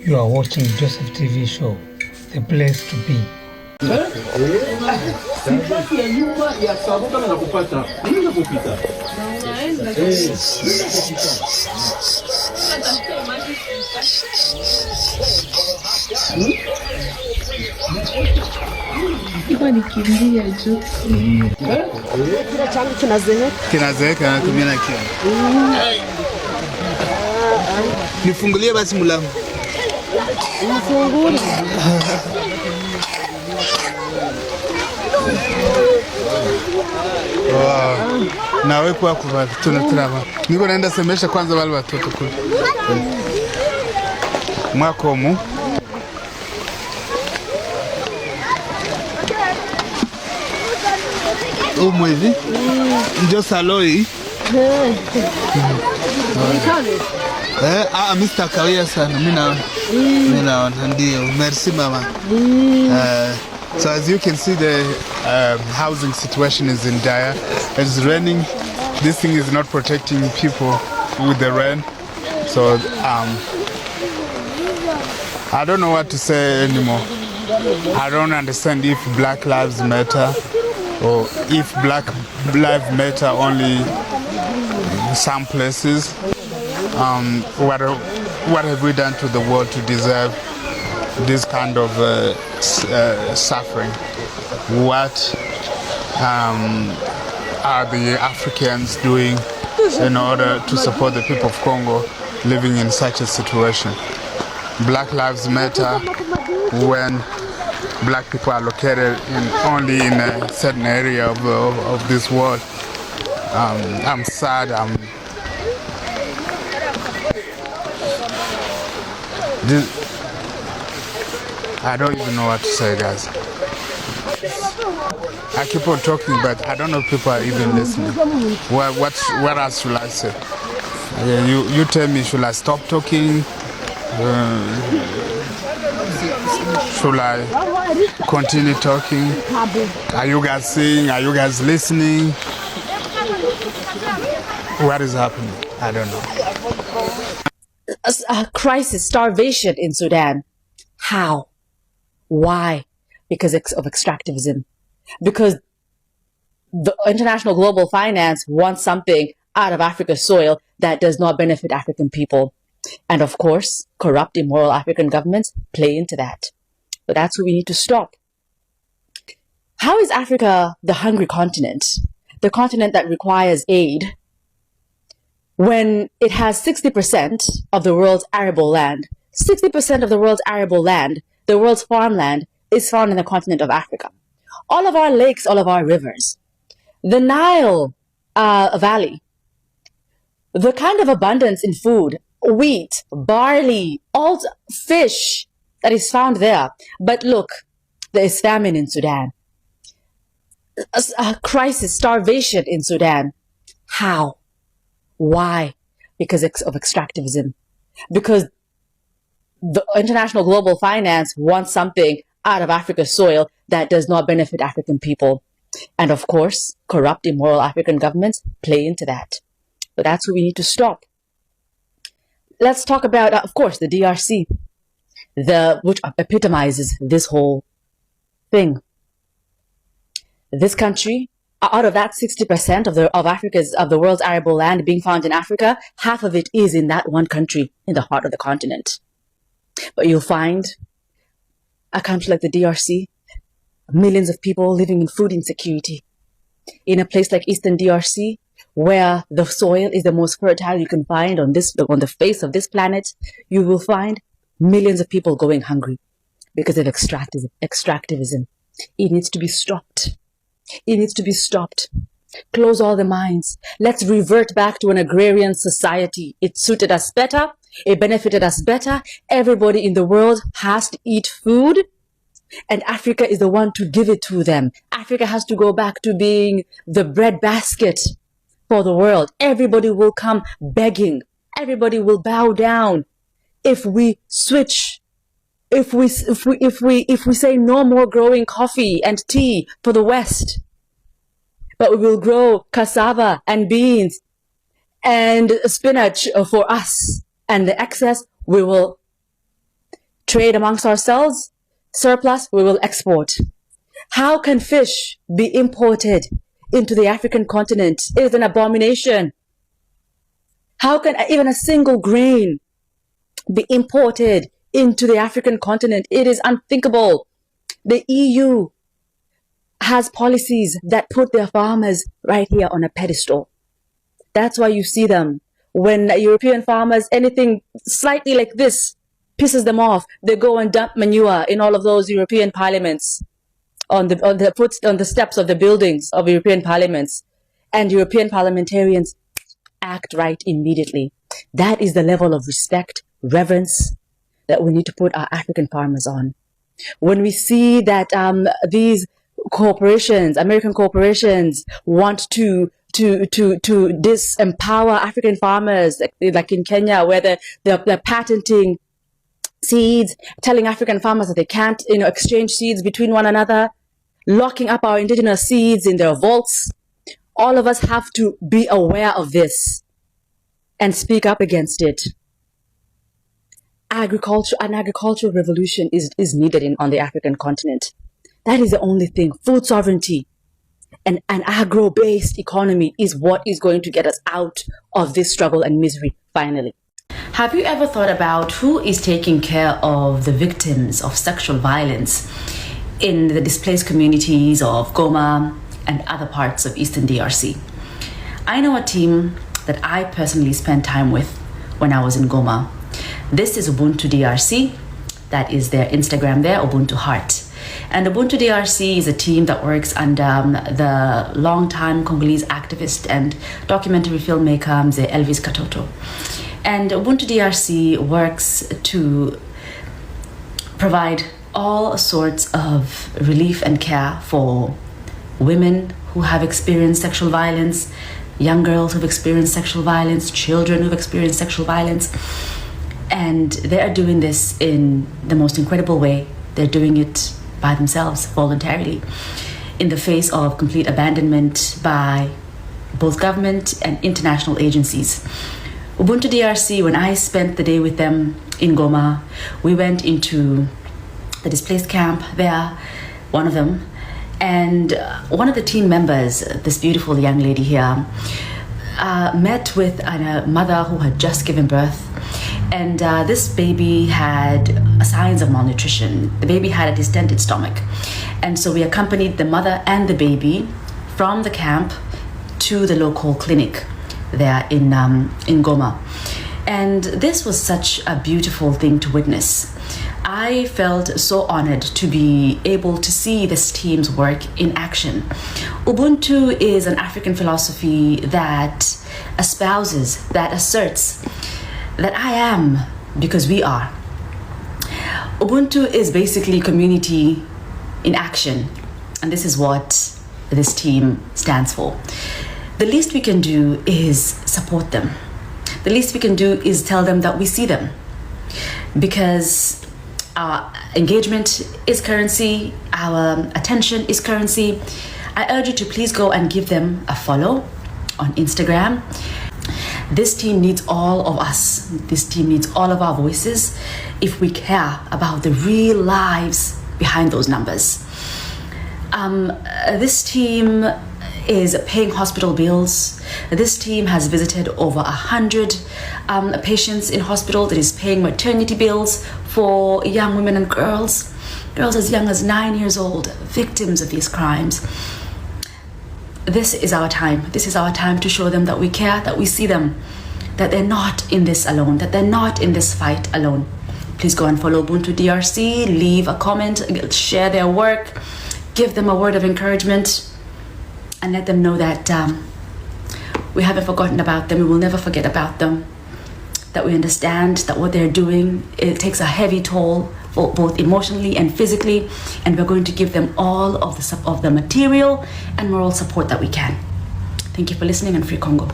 You are watching Joseph TV show, the place to be. Kinazeeka natumia na kio. Nifungulie basi mlango. Nifungule. Nawe kwa tunatrava. Niko naenda semesha kwanza wale watoto kule. Mwako mu. Mwezi? Ndio saloi. Mr. Kawia sana. Mimi naona ndio. Merci mama. So as you can see, the housing situation is in dire. It's raining. This thing is not protecting people with the rain. So I don't know what to say anymore. I don't understand if Black Lives Matter or if Black Lives Matter only in some places. What have we done to the world to deserve this kind of suffering? What are the Africans doing in order to support the people of Congo living in such a situation? Black Lives Matter when black people are located only in a certain area of this world. I'm sad. I don't even know what to say, guys. I keep on talking, but I don't know if people are even listening. What else should I say? You tell me, should I stop talking? Should I continue talking? Are you guys seeing? Are you guys listening? What is happening? I don't know. A crisis, starvation in Sudan. How? Why? Because of extractivism. Because the international global finance wants something out of Africa's soil that does not benefit African people. And of course, corrupt, immoral African governments play into that. But that's what we need to stop. How is Africa the hungry continent? The continent that requires aid when it has 60% of the world's arable land. 60% of the world's arable land, the world's farmland, is found in the continent of Africa. All of our lakes, all of our rivers, the Nile Valley, the kind of abundance in food, wheat, barley, all fish that is found there. But look, there is famine in Sudan. A crisis, starvation in Sudan. How? Why? Because of extractivism. Because the international global finance wants something out of Africa's soil that does not benefit African people. And of course, corrupt, immoral African governments play into that. But that's what we need to stop. Let's talk about, of course, the DRC, which epitomizes this whole thing. This country, out of that 60% of the world's arable land being found in Africa, half of it is in that one country in the heart of the continent. But you'll find a country like the DRC, millions of people living in food insecurity. In a place like Eastern DRC, where the soil is the most fertile you can find on the face of this planet, you will find millions of people going hungry because of extractivism. It needs to be stopped. It needs to be stopped. Close all the mines. Let's revert back to an agrarian society. It suited us better. It benefited us better. Everybody in the world has to eat food, and Africa is the one to give it to them. Africa has to go back to being the breadbasket for the world. Everybody will come begging. Everybody will bow down if we switch. If we say no more growing coffee and tea for the West, but we will grow cassava and beans and spinach for us, and the excess we will trade amongst ourselves, surplus, we will export. How can fish be imported into the African continent? It is an abomination. How can even a single grain be imported into the African continent? It is unthinkable. The EU has policies that put their farmers right here on a pedestal. That's why you see them. When European farmers, anything slightly like this pisses them off, they go and dump manure in all of those European parliaments, on the steps of the buildings of European parliaments, and European parliamentarians act right immediately. That is the level of respect, reverence that we need to put our African farmers on. When we see that these corporations, American corporations, want to disempower African farmers, like in Kenya, where they're patenting seeds, telling African farmers that they can't, exchange seeds between one another, locking up our indigenous seeds in their vaults. All of us have to be aware of this and speak up against it. An agricultural revolution is needed on the African continent. That is the only thing. Food sovereignty and an agro-based economy is what is going to get us out of this struggle and misery finally. Have you ever thought about who is taking care of the victims of sexual violence in the displaced communities of Goma and other parts of Eastern DRC? I know a team that I personally spent time with when I was in Goma. This is Ubuntu DRC. That is their Instagram there, Ubuntu Heart. And Ubuntu DRC is a team that works under the longtime Congolese activist and documentary filmmaker Mzee Elvis Katoto. And Ubuntu DRC works to provide all sorts of relief and care for women who have experienced sexual violence, young girls who've experienced sexual violence, children who've experienced sexual violence. And they are doing this in the most incredible way. They're doing it by themselves, voluntarily, in the face of complete abandonment by both government and international agencies. Ubuntu DRC, when I spent the day with them in Goma, we went into the displaced camp there, one of them, and one of the team members, this beautiful young lady here, met with a mother who had just given birth. And this baby had signs of malnutrition. The baby had a distended stomach. And so we accompanied the mother and the baby from the camp to the local clinic there in Goma. And this was such a beautiful thing to witness. I felt so honored to be able to see this team's work in action. Ubuntu is an African philosophy that espouses, that asserts that I am because we are. Ubuntu is basically community in action, and this is what this team stands for. The least we can do is support them. The least we can do is tell them that we see them, because our engagement is currency, our attention is currency. I urge you to please go and give them a follow on Instagram. This team needs all of us. This team needs all of our voices if we care about the real lives behind those numbers. This team is paying hospital bills. This team has visited over 100 patients in hospital. That is paying maternity bills for young women and girls as young as 9 years old, victims of these crimes. This is our time. This is our time to show them that we care, that we see them, that they're not in this alone, that they're not in this fight alone. Please go and follow Ubuntu DRC, leave a comment, share their work, give them a word of encouragement, and let them know that we haven't forgotten about them. We will never forget about them. That we understand that what they're doing, it takes a heavy toll, both emotionally and physically, and we're going to give them all of the material and moral support that we can. Thank you for listening, and Free Congo.